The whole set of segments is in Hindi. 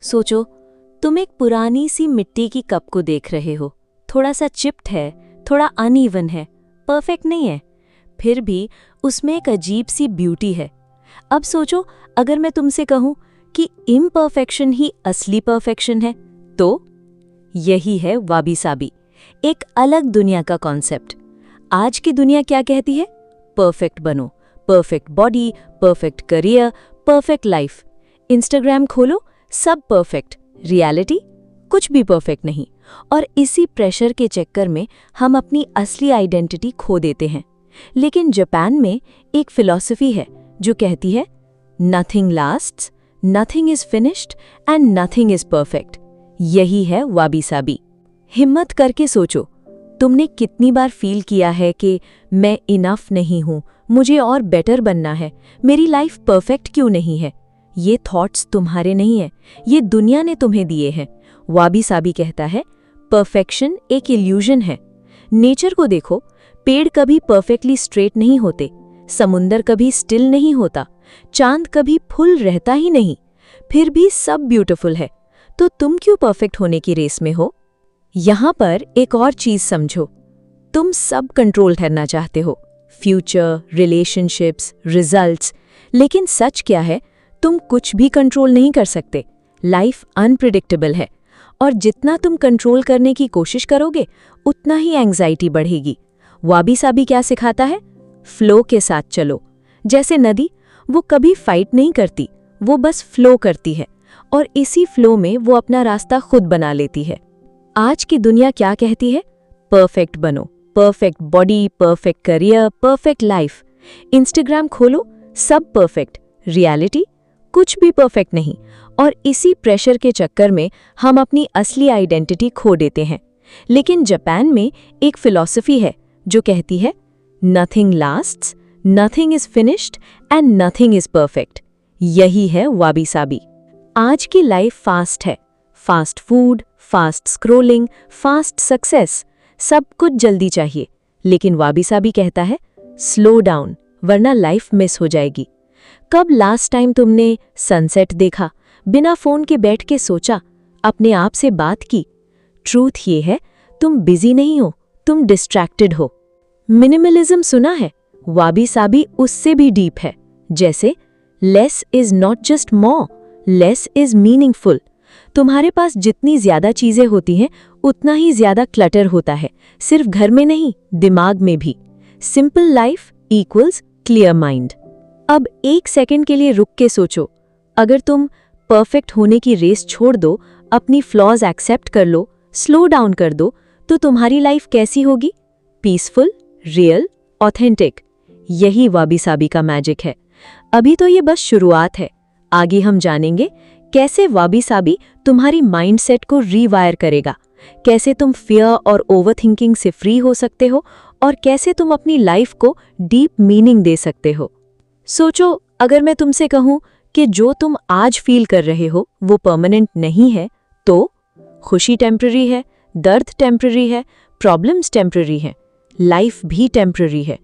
सोचो, तुम एक पुरानी सी मिट्टी की कप को देख रहे हो। थोड़ा सा चिप्ड है, थोड़ा अनइवन है, परफेक्ट नहीं है, फिर भी उसमें एक अजीब सी ब्यूटी है। अब सोचो, अगर मैं तुमसे कहूं कि इम्परफेक्शन ही असली परफेक्शन है, तो यही है वाबी साबी, एक अलग दुनिया का कॉन्सेप्ट। आज की दुनिया क्या कहती है? परफेक्ट बनो, perfect body, perfect career, perfect life. Instagram खोलो, सब परफेक्ट, रियलिटी कुछ भी परफेक्ट नहीं। और इसी प्रेशर के चक्कर में हम अपनी असली आइडेंटिटी खो देते हैं। लेकिन जापान में एक फिलॉसफी है जो कहती है, nothing lasts, nothing is finished and nothing is perfect. यही है वाबी साबी। हिम्मत करके सोचो, तुमने कितनी बार फील किया है कि मैं इनफ नहीं हूं, मुझे और बेटर बनना है, मेरी लाइफ परफेक्ट क्यों नहीं है? ये थॉट्स तुम्हारे नहीं हैं, ये दुनिया ने तुम्हें दिए हैं। वाबी साबी कहता है, परफेक्शन एक इल्यूजन है। नेचर को देखो, पेड़ कभी परफेक्टली स्ट्रेट नहीं होते, समुंदर कभी स्टिल नहीं होता, चांद कभी फुल रहता ही नहीं, फिर भी सब ब्यूटीफुल है। तो तुम क्यों परफेक्ट होने की रेस में हो? यहां पर एक और चीज समझो, तुम सब कंट्रोल करना चाहते हो, फ्यूचर, रिलेशनशिप्स, रिजल्ट्स, लेकिन सच क्या है? तुम कुछ भी कंट्रोल नहीं कर सकते। लाइफ अनप्रिडिक्टेबल है, और जितना तुम कंट्रोल करने की कोशिश करोगे उतना ही एंग्जाइटी बढ़ेगी। वाबी साबी क्या सिखाता है? फ्लो के साथ चलो। जैसे नदी, वो कभी फाइट नहीं करती, वो बस फ्लो करती है, और इसी फ्लो में वो अपना रास्ता खुद बना लेती है। आज की दुनिया क्या कहती है? परफेक्ट बनो, perfect body, perfect career, perfect life. Instagram खोलो, सब परफेक्ट, रियलिटी कुछ भी परफेक्ट नहीं। और इसी प्रेशर के चक्कर में हम अपनी असली आइडेंटिटी खो देते हैं। लेकिन जापान में एक फिलॉसफी है जो कहती है, nothing lasts, nothing is finished and nothing is perfect. यही है वाबी साबी। आज की लाइफ फास्ट है, fast food, fast scrolling, fast success, सब कुछ जल्दी चाहिए। लेकिन वाबी साबी कहता है, स्लो डाउन, वरना लाइफ मिस हो जाएगी। कब लास्ट टाइम तुमने सनसेट देखा, बिना फोन के बैठ के सोचा, अपने आप से बात की? ट्रूथ ये है, तुम बिजी नहीं हो, तुम डिस्ट्रैक्टेड हो। मिनिमलिज्म सुना है? वाबी साबी उससे भी डीप है। जैसे less is not just more, less is meaningful. तुम्हारे पास जितनी ज्यादा चीजें होती हैं उतना ही ज्यादा क्लटर होता है, सिर्फ घर में नहीं, दिमाग में भी। Simple life equals clear mind. अब एक सेकंड के लिए रुक के सोचो, अगर तुम परफेक्ट होने की रेस छोड़ दो, अपनी फ्लॉज एक्सेप्ट कर लो, स्लो डाउन कर दो, तो तुम्हारी लाइफ कैसी होगी? Peaceful, real, authentic. यही वाबी साबी का मैजिक है। अभी तो ये बस शुरुआत है, आगे हम जानेंगे कैसे वाबी साबी तुम्हारी माइंडसेट को रीवायर करेगा, कैसे तुम फियर और ओवरथिंकिंग से फ्री हो सकते हो, और कैसे तुम अपनी लाइफ को डीप मीनिंग दे सकते हो। सोचो, अगर मैं तुमसे कहूं कि जो तुम आज फील कर रहे हो वो परमानेंट नहीं है, तो खुशी टेम्पररी है, दर्द टेम्पररी है, प्रॉब्लम्स टेम्पररी है, लाइफ भी टेम्पररी है।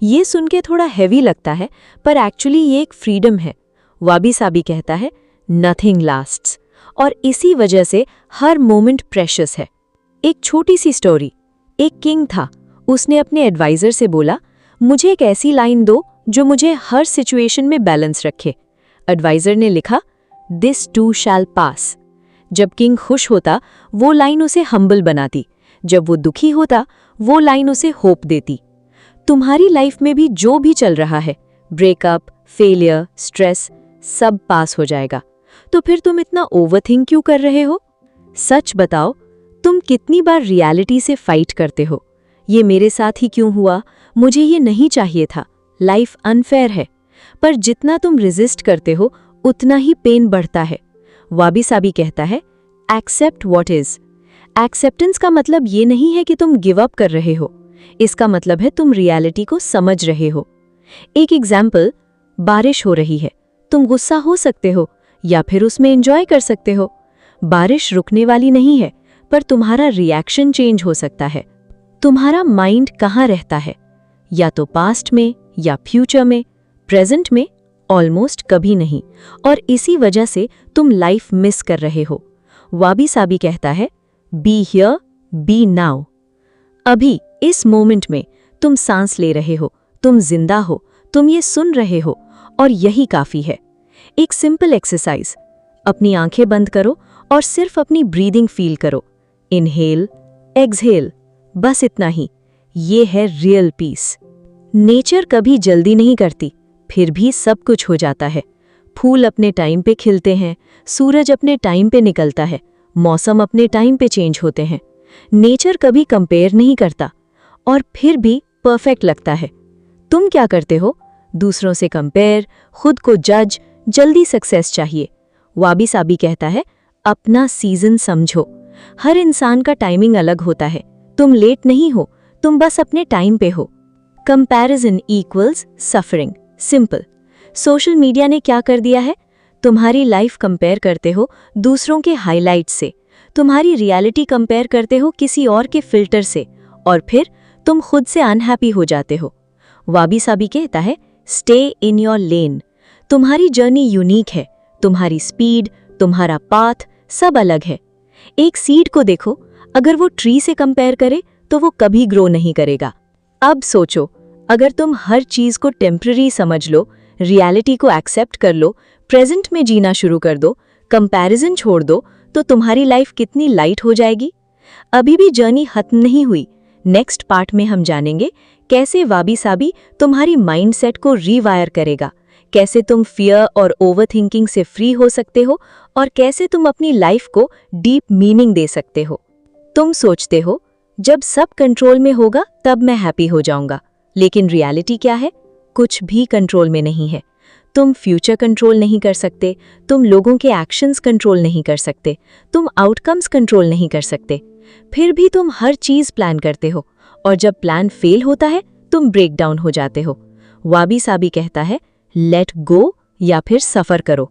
ये सुन के थोड़ा हैवी लगता है, पर एक्चुअली ये एक फ्रीडम है। वाबी साबी कहता है, नथिंग लास्ट्स, और इसी वजह से हर मोमेंट प्रेशियस है। एक छोटी सी स्टोरी। एक किंग था, उसने अपने एडवाइजर से बोला, मुझे एक ऐसी लाइन दो जो मुझे हर सिचुएशन में बैलेंस रखे। एडवाइजर ने लिखा, दिस टू शैल पास। जब किंग खुश होता, वो लाइन उसे हम्बल बनाती, जब वो दुखी होता, वो लाइन उसे होप देती। तुम्हारी लाइफ में भी जो भी चल रहा है, ब्रेकअप, फेलियर, स्ट्रेस, सब पास हो जाएगा। तो फिर तुम इतना ओवरथिंक क्यों कर रहे हो? सच बताओ, तुम कितनी बार रियलिटी से फाइट करते हो? ये मेरे साथ ही क्यों हुआ, मुझे ये नहीं चाहिए था, लाइफ अनफेयर है। पर जितना तुम रेजिस्ट करते हो उतना ही पेन बढ़ता है। वाबी साबी कहता है, एक्सेप्ट व्हाट इज। एक्सेप्टेंस का मतलब ये नहीं है कि तुम गिव अप कर रहे हो, इसका मतलब है तुम रियलिटी को समझ रहे हो। एक एग्जाम्पल, बारिश हो रही है, तुम गुस्सा हो सकते हो या फिर उसमें एंजॉय कर सकते हो। बारिश रुकने वाली नहीं है, पर तुम्हारा रिएक्शन चेंज हो सकता है। तुम्हारा माइंड कहाँ रहता है? या तो पास्ट में, या फ्यूचर में, प्रेजेंट में, ऑलमोस्ट कभी नहीं, और इसी वजह से तुम लाइफ मिस कर रहे हो। वाबी साबी कहता है, बी हियर, बी नाउ। अभी इस मोमेंट में तुम सांस ले रहे हो, तुम जिंदा हो, तुम ये सुन रहे हो, और यही काफी है। एक सिंपल एक्सरसाइज, अपनी आंखें बंद करो और सिर्फ अपनी ब्रीदिंग फील करो। इनहेल, एक्सहेल, बस इतना ही। ये है रियल पीस। नेचर कभी जल्दी नहीं करती, फिर भी सब कुछ हो जाता है। फूल अपने टाइम पे खिलते हैं, सूरज अपने टाइम पे निकलता है, मौसम अपने टाइम पे चेंज होते हैं। नेचर कभी कंपेयर नहीं करता, और फिर भी परफेक्ट लगता है। तुम क्या करते हो? दूसरों से कंपेयर, खुद को जज, जल्दी सक्सेस चाहिए। वाबी साबी कहता है, अपना सीजन समझो। हर इंसान का टाइमिंग अलग होता है। तुम लेट नहीं हो, तुम बस अपने टाइम पे हो। Comparison equals suffering. Simple. Social media ने क्या कर दिया है? तुम्हारी लाइफ कंपेयर करते हो दूसरों के हाइलाइट से, तुम्हारी रियलिटी कंपेयर करते हो किसी और के फिल्टर से, और फिर तुम खुद से अनहैप्पी हो जाते हो। वाबी साबी कहता है, स्टे इन योर लेन। तुम्हारी जर्नी यूनिक है, तुम्हारी स्पीड, तुम्हारा पाथ सब अलग है। एक सीड को देखो, अगर वो ट्री से कंपेयर करे तो वो कभी ग्रो नहीं करेगा। अब सोचो, अगर तुम हर चीज को टेम्पररी समझ लो, रियलिटी को एक्सेप्ट कर लो, प्रेजेंट में जीना शुरू कर दो, कंपैरिजन छोड़ दो, तो तुम्हारी लाइफ कितनी लाइट हो जाएगी। अभी भी जर्नी खत्म नहीं हुई। नेक्स्ट पार्ट में हम जानेंगे कैसे वाबी साबी तुम्हारी माइंडसेट को रीवायर करेगा, कैसे तुम फियर और ओवरथिंकिंग से फ्री हो सकते हो, और कैसे तुम अपनी लाइफ को डीप मीनिंग दे सकते हो। तुम सोचते हो, जब सब कंट्रोल में होगा तब मैं हैप्पी हो जाऊंगा, लेकिन रियलिटी क्या है? कुछ भी कंट्रोल में नहीं है। तुम फ्यूचर कंट्रोल नहीं कर सकते, तुम लोगों के एक्शंस कंट्रोल नहीं कर सकते, तुम आउटकम्स कंट्रोल नहीं कर सकते। फिर भी तुम हर चीज प्लान करते हो, और जब प्लान फेल होता है तुम ब्रेक डाउन हो जाते हो। वाबी साबी कहता है, लेट गो या फिर सफर करो।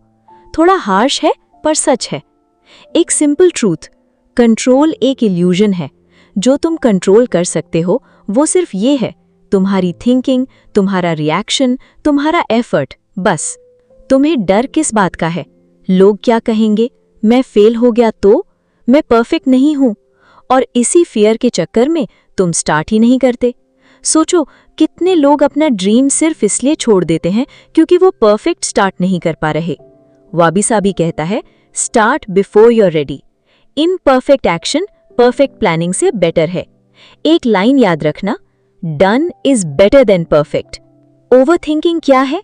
थोड़ा हार्श है पर सच है। एक सिंपल ट्रूथ, कंट्रोल एक इल्यूजन है। जो तुम कंट्रोल कर सकते हो वो सिर्फ ये है, तुम्हारी थिंकिंग, तुम्हारा रिएक्शन, तुम्हारा एफर्ट। बस। तुम्हें डर किस बात का है? लोग क्या कहेंगे? मैं फेल हो गया तो? मैं परफेक्ट नहीं हूं? और इसी फियर के चक्कर में तुम स्टार्ट ही नहीं करते। सोचो, कितने लोग अपना ड्रीम सिर्फ इसलिए छोड़ देते हैं क्योंकि वो परफेक्ट स्टार्ट नहीं कर पा रहे। वाबी साबी कहता है, start before you are ready. Imperfect action perfect planning से बेटर है। एक लाइन याद रखना, done is better than perfect. Overthinking क्या है?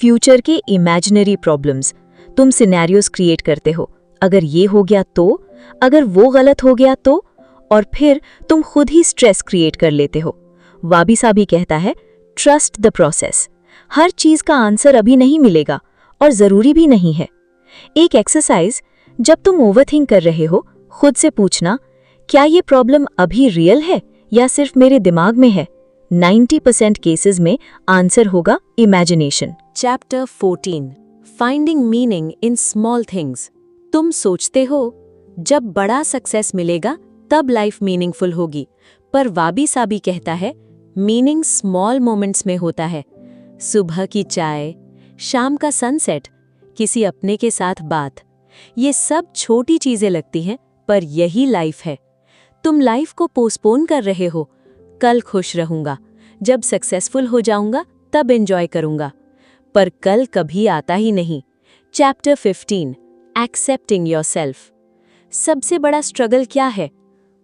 फ्यूचर के इमेजिनरी प्रॉब्लम्स। तुम सिनेरियोज क्रिएट करते हो, अगर ये हो गया तो, अगर वो गलत हो गया तो, और फिर तुम खुद ही स्ट्रेस क्रिएट कर लेते हो। वाबी साबी कहता है, ट्रस्ट द प्रोसेस। हर चीज का आंसर अभी नहीं मिलेगा, और जरूरी भी नहीं है। एक एक्सरसाइज, जब तुम ओवरथिंक कर रहे हो, खुद से पूछना, क्या ये प्रॉब्लम अभी रियल है या सिर्फ मेरे दिमाग में है? 90% केसेस में आंसर होगा imagination. Chapter 14, finding meaning in small things. तुम सोचते हो जब बड़ा सक्सेस मिलेगा तब लाइफ मीनिंगफुल होगी, पर वाबी साबी कहता है, मीनिंग स्मॉल मोमेंट्स में होता है। सुबह की चाय, शाम का सनसेट, किसी अपने के साथ बात, ये सब छोटी चीजें लगती हैं, पर यही लाइफ है। तुम लाइफ को पोस्टपोन कर रहे हो, कल खुश रहूंगा, जब सक्सेसफुल हो जाऊंगा तब एंजॉय करूंगा, पर कल कभी आता ही नहीं। Chapter 15, accepting yourself. सबसे बड़ा स्ट्रगल क्या है?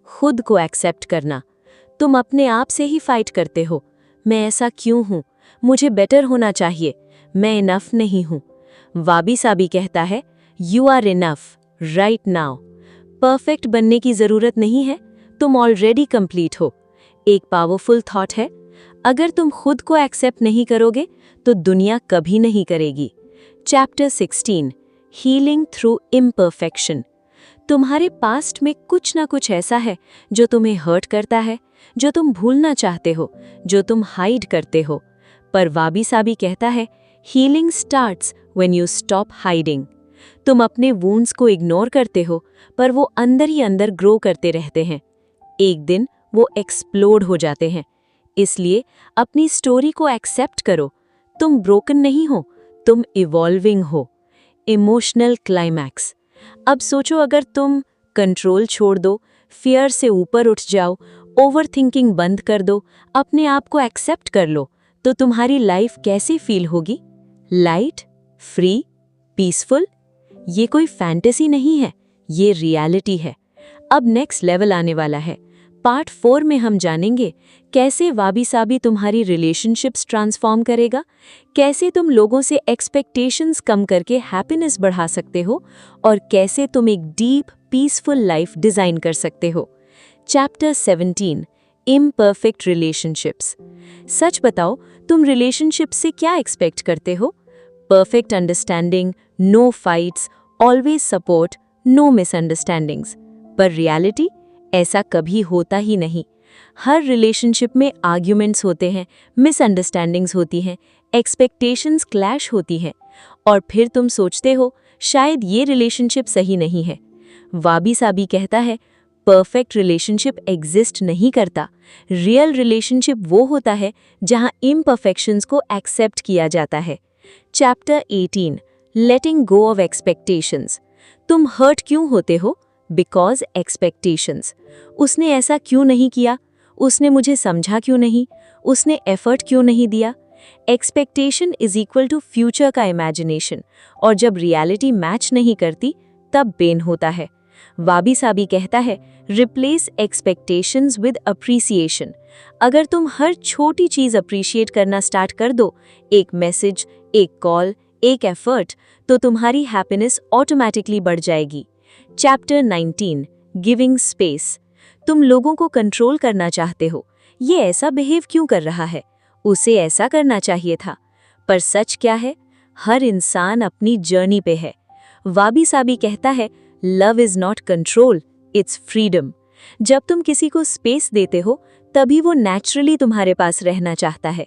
खुद को एक्सेप्ट करना। तुम अपने आप से ही फाइट करते हो, मैं ऐसा क्यों हूं, मुझे बेटर होना चाहिए, मैं इनफ नहीं हूं। वाबी साबी कहता है, you are enough right now. Perfect बनने की जरूरत नहीं है, तुम ऑलरेडी कंप्लीट हो। एक पावरफुल थॉट है, अगर तुम खुद को एक्सेप्ट नहीं करोगे तो दुनिया कभी नहीं करेगी। Chapter 16, healing through imperfection. तुम्हारे पास्ट में कुछ ना कुछ ऐसा है जो तुम्हें हर्ट करता है, जो तुम भूलना चाहते हो, जो तुम हाइड करते हो, पर वाबी साबी कहता है, healing starts when you stop hiding. तुम अपने वूंड्स को इग्नोर करते हो, पर वो अंदर ही अंदर ग्रो करते रहते हैं। एक दिन वो एक्सप्लोड हो जाते हैं। इसलिए अपनी स्टोरी को एक्सेप्ट करो। तुम ब्रोकन नहीं हो, तुम इवॉल्विंग हो। Emotional climax. अब सोचो, अगर तुम कंट्रोल छोड़ दो, फियर से ऊपर उठ जाओ, ओवरथिंकिंग बंद कर दो, अपने आप को एक्सेप्ट कर लो, तो तुम्हारी लाइफ कैसी फील होगी? Light, free, peaceful? ये कोई फैंटेसी नहीं है, ये रियलिटी है। अब नेक्स्ट लेवल आने वाला है। पार्ट 4 में हम जानेंगे कैसे वाबी साबी तुम्हारी रिलेशनशिप्स ट्रांसफॉर्म करेगा, कैसे तुम लोगों से एक्सपेक्टेशंस कम करके हैप्पीनेस बढ़ा सकते हो, और कैसे तुम एक डीप पीसफुल लाइफ डिजाइन कर सकते हो। Chapter 17, imperfect relationships. सच बताओ, तुम रिलेशनशिप से क्या एक्सपेक्ट करते हो? Perfect understanding, no fights, always support, no misunderstandings. पर रियलिटी ऐसा कभी होता ही नहीं। हर रिलेशनशिप में आर्ग्यूमेंट्स होते हैं, मिसअंडरस्टैंडिंग्स होती हैं, एक्सपेक्टेशंस क्लैश होती हैं, और फिर तुम सोचते हो शायद ये रिलेशनशिप सही नहीं है। वाबी साबी कहता है, परफेक्ट रिलेशनशिप एग्जिस्ट नहीं करता। रियल रिलेशनशिप वो होता है जहां इम्परफेक्शंस को एक्सेप्ट किया जाता है। Chapter 18, letting go of expectations. तुम हर्ट क्यों होते हो? Because expectations. उसने ऐसा क्यों नहीं किया? उसने मुझे समझा क्यों नहीं? उसने एफर्ट क्यों नहीं दिया? Expectation is equal to future का इमेजिनेशन, और जब रियलिटी मैच नहीं करती तब पेन होता है। वाबी साबी कहता है, रिप्लेस एक्सपेक्टेशंस विद अप्रिसिएशन। अगर तुम हर छोटी चीज अप्रिशिएट करना स्टार्ट कर दो, एक मैसेज, एक कॉल, एक एफर्ट, तो तुम्हारी हैप्पीनेस ऑटोमेटिकली बढ़ जाएगी। Chapter 19, giving space. तुम लोगों को कंट्रोल करना चाहते हो। ये ऐसा बिहेव क्यों कर रहा है? उसे ऐसा करना चाहिए था। पर सच क्या है? हर इंसान अपनी जर्नी पे है। वाबी साबी कहता है, love is not control, it's freedom. जब तुम किसी को स्पेस देते हो, तभी वो नेचुरली तुम्हारे पास रहना चाहता है।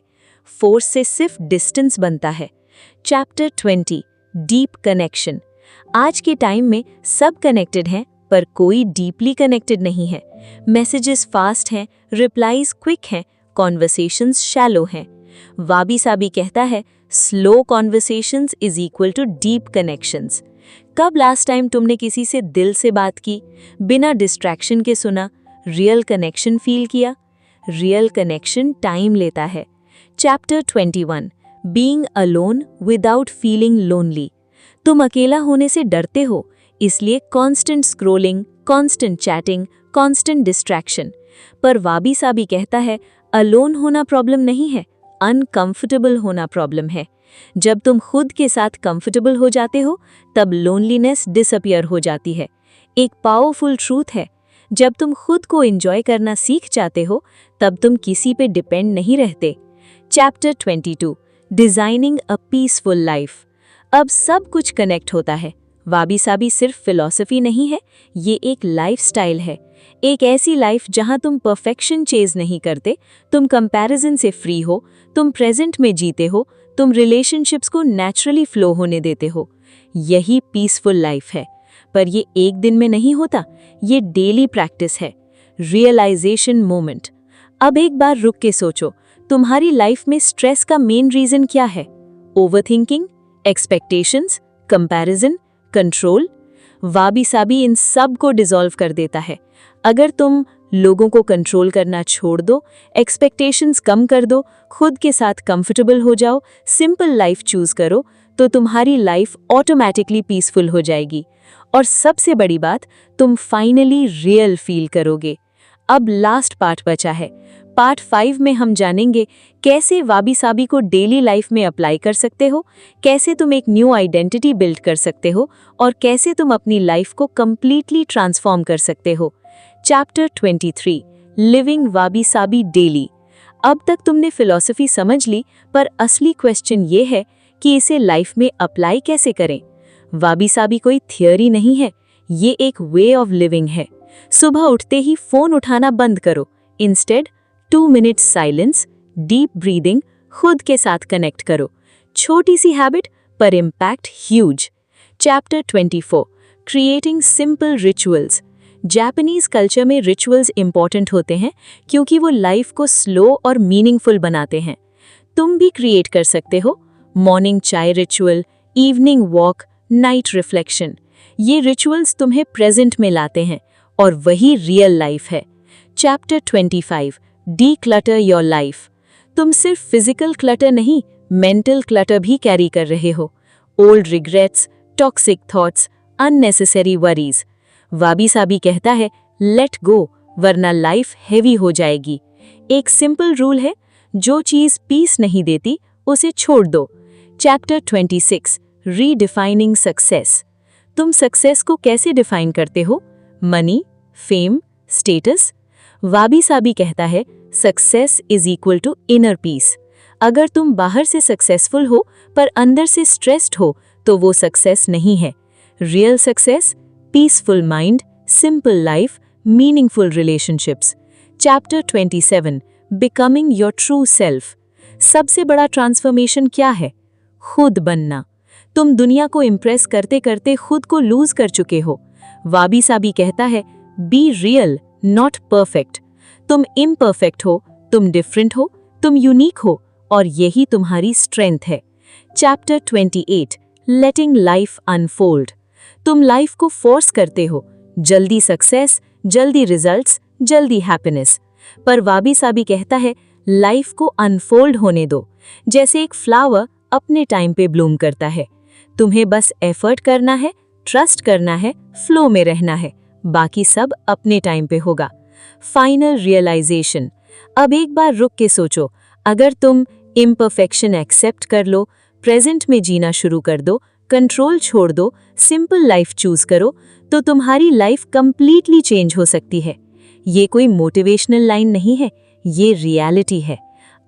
फोर्स से सिर्फ डिस्टेंस बनता है। Chapter 20, deep connection. आज के टाइम में सब कनेक्टेड हैं, पर कोई डीपली कनेक्टेड नहीं है। मैसेजेस फास्ट हैं, रिप्लाईज क्विक हैं, कॉन्वर्सेशंस शैलो हैं। वाबी साबी कहता है, slow conversations is equal to deep connections. कब लास्ट टाइम तुमने किसी से दिल से बात की, बिना डिस्ट्रैक्शन के सुना, रियल कनेक्शन फील किया? रियल कनेक्शन टाइम लेता है। Chapter 21, being alone without feeling lonely. तुम अकेला होने से डरते हो, इसलिए constant scrolling, constant chatting, constant distraction. पर वाबी साबी कहता है, अलोन होना प्रॉब्लम नहीं है, अनकंफर्टेबल होना प्रॉब्लम है। जब तुम खुद के साथ कंफर्टेबल हो जाते हो, तब लोनलीनेस डिसअपियर हो जाती है। एक पावरफुल ट्रूथ है, जब तुम खुद को एंजॉय करना सीख जाते हो, तब तुम किसी पे डिपेंड नहीं रहते। Chapter 22, designing a peaceful life. अब सब कुछ कनेक्ट होता है। वाबी साबी सिर्फ फिलॉसफी नहीं है, ये एक लाइफस्टाइल है। एक ऐसी लाइफ जहां तुम परफेक्शन चेज नहीं करते, तुम कंपैरिजन से फ्री हो, तुम प्रेजेंट में जीते हो, तुम रिलेशनशिप्स को नेचुरली फ्लो होने देते हो। यही पीसफुल लाइफ है। पर ये एक दिन में नहीं होता, ये डेली प्रैक्टिस है। Realization moment. अब एक बार रुक के सोचो, तुम्हारी लाइफ में स्ट्रेस का मेन रीजन क्या है? Overthinking, expectations, comparison, control? Wabi sabi इन सब को डिसॉल्व कर देता है। अगर तुम लोगों को कंट्रोल करना छोड़ दो, एक्सपेक्टेशंस कम कर दो, खुद के साथ कंफर्टेबल हो जाओ, सिंपल लाइफ चूज करो, तो तुम्हारी लाइफ ऑटोमेटिकली पीसफुल हो जाएगी। और सबसे बड़ी बात, तुम फाइनली रियल फील करोगे। अब लास्ट पार्ट बचा है। पार्ट 5 में हम जानेंगे कैसे वाबी साबी को डेली लाइफ में अप्लाई कर सकते हो, कैसे तुम एक न्यू आइडेंटिटी बिल्ड कर सकते हो, और कैसे तुम अपनी लाइफ को कंप्लीटली ट्रांसफॉर्म कर सकते हो। Chapter 23, living वाबी Sabi daily. अब तक तुमने फिलॉसफी समझ ली, पर असली क्वेश्चन ये है कि इसे लाइफ में अप्लाई कैसे करें। वाबी साबी कोई थियोरी नहीं है, ये एक वे ऑफ लिविंग है। सुबह उठते ही फोन उठाना बंद करो, instead 2 minutes silence, deep breathing, खुद के साथ कनेक्ट करो। छोटी सी हैबिट पर impact huge. Chapter 24, creating simple rituals. Japanese culture में रिचुअल्स इंपॉर्टेंट होते हैं क्योंकि वो लाइफ को स्लो और मीनिंगफुल बनाते हैं। तुम भी क्रिएट कर सकते हो। मॉर्निंग चाय ritual, evening walk, night reflection. ये रिचुअल्स तुम्हें प्रेजेंट में लाते हैं और वही रियल लाइफ है। Chapter 25, declutter your life. तुम सिर्फ फिजिकल क्लटर नहीं, मेंटल क्लटर भी कैरी कर रहे हो। Old regrets, toxic thoughts, unnecessary worries. Wabi sabi कहता है लेट गो, वरना लाइफ हेवी हो जाएगी। एक सिंपल रूल है, जो चीज पीस नहीं देती उसे छोड़ दो। Chapter 26, redefining success. तुम सक्सेस को कैसे डिफाइन करते हो? Money, fame, status? Wabi sabi कहता है success is equal to inner peace. अगर तुम बाहर से सक्सेसफुल हो पर अंदर से स्ट्रेस्ड हो तो वो सक्सेस नहीं है। Real success, peaceful mind, simple life, meaningful relationships. Chapter 27, becoming your true self. सबसे बड़ा ट्रांसफॉर्मेशन क्या है? खुद बनना। तुम दुनिया को इम्प्रेस करते करते खुद को लूज कर चुके हो। वाबी साबी कहता है बी रियल, नॉट परफेक्ट। तुम इम्परफेक्ट हो, तुम डिफरेंट हो, तुम यूनिक हो, और यही तुम्हारी स्ट्रेंथ है। चैप्टर 28, लेटिंग लाइफ अनफोल्ड। तुम लाइफ को फोर्स करते हो, जल्दी सक्सेस, जल्दी रिजल्ट्स, जल्दी हैप्पीनेस। पर वाबी साबी कहता है लाइफ को अनफोल्ड होने दो, जैसे एक फ्लावर अपने टाइम पे ब्लूम करता है। तुम्हें बस एफर्ट करना है, ट्रस्ट करना है, फ्लो में रहना है, बाकी सब अपने टाइम पे होगा। Final realization. अब एक बार रुक के सोचो, अगर तुम इम्परफेक्शन एक्सेप्ट कर लो, प्रेजेंट में जीना शुरू कर दो, कंट्रोल छोड़ दो, सिंपल लाइफ चूज करो, तो तुम्हारी लाइफ कंप्लीटली चेंज हो सकती है। ये कोई मोटिवेशनल लाइन नहीं है, ये रियलिटी है।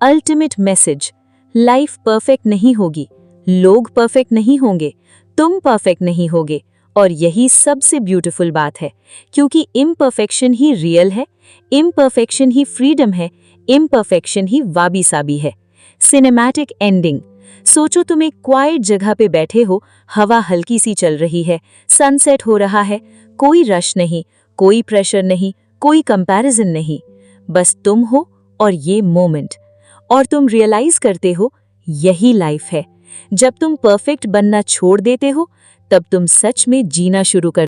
अल्टीमेट मैसेज, लाइफ परफेक्ट नहीं होगी, लोग परफेक्ट नहीं होंगे, तुम परफेक्ट नहीं होगे, और यही सबसे ब्यूटीफुल बात है, क्योंकि इम्परफेक्शन ही रियल है, इम्परफेक्शन ही फ्रीडम है, इम्परफेक्शन ही वाबी साबी है। Cinematic ending. सोचो तुम एक क्वाइट जगह पे बैठे हो, हवा हल्की सी चल रही है, सनसेट हो रहा है, कोई रश नहीं, कोई प्रेशर नहीं, कोई कंपैरिजन नहीं, बस तुम हो और ये मोमेंट। और तुम रियलाइज करते हो यही लाइफ है। जब तुम परफेक्ट बनना छोड़ देते हो, तब तुम सच में जीना शुरू कर